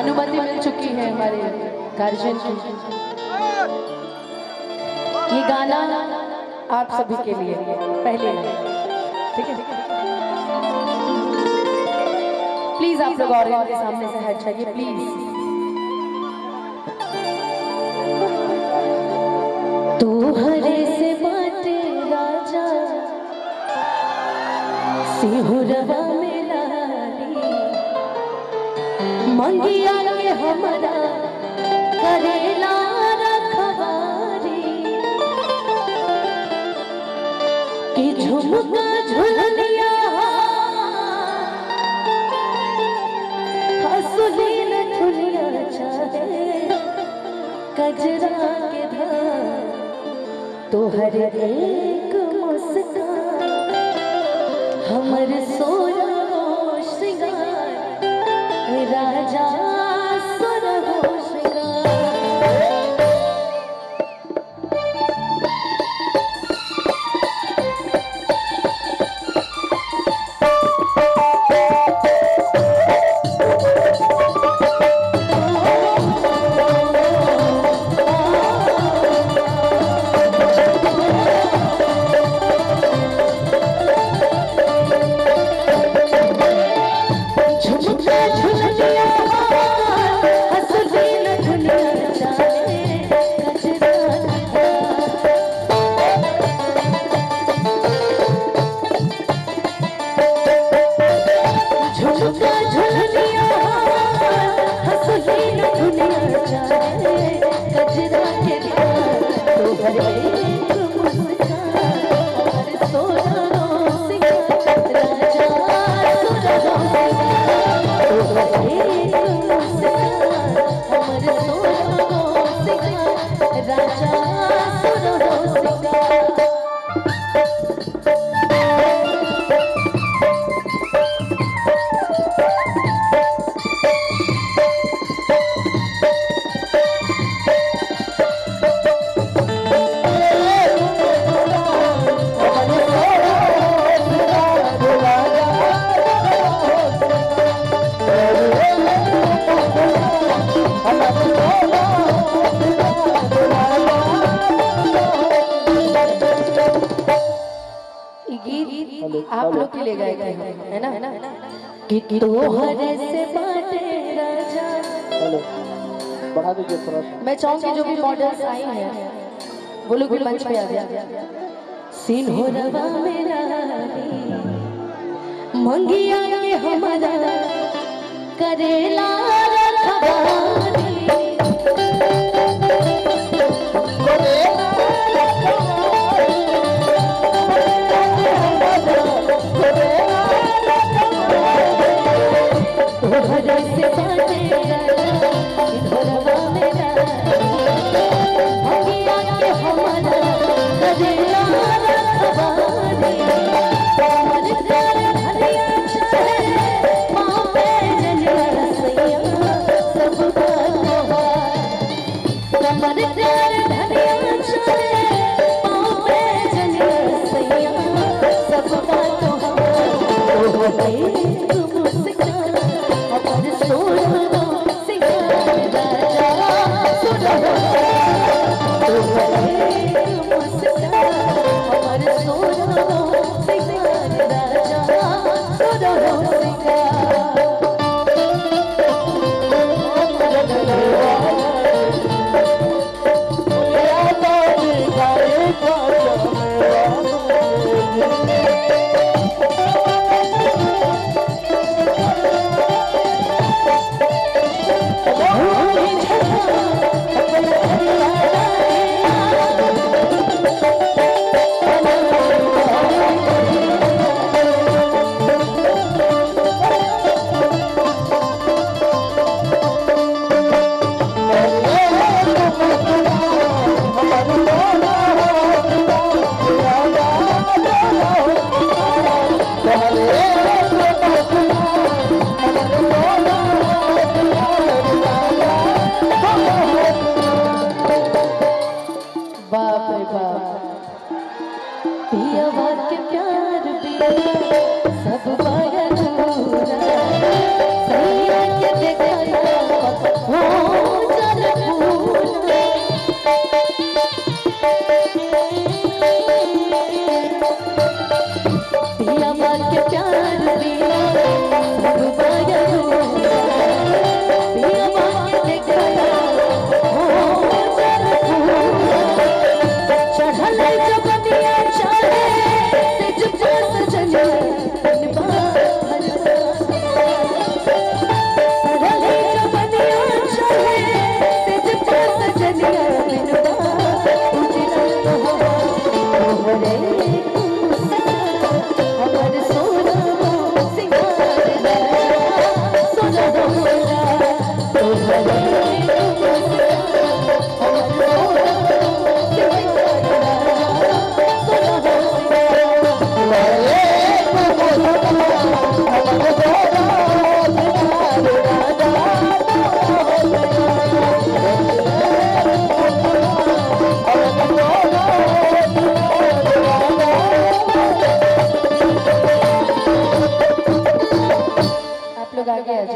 अनुमति मिल चुकी है हमारे गार्जियन की। ये गाना आप सभी के लिए पहले, ठीक है? प्लीज आप लोग ऑडियंस के सामने से हट जाइए प्लीज। तू हरे से बाटे राजा सिहुरवा में लाली मंगिया के हमरा करेला रखवारी कि झुमका झुलनिया हसुलीन झुलिया चाहे कजरा के धार तोहर एक मुस्कान हमर सोया श्रृंगार राजा सोरहो आप लोग के लिए गाए थे है ना कि तोहरे से बाटे राजा। बढ़ा दीजिए थोड़ा सा। मैं चाहूंगी जो भी मॉडल्स आई हैं वो लोग भी मंच पे आ जाए। सिंहोरवा में लाली मंगिया के हमरा करेला रखवारी आप लोग आगे आ जाइए।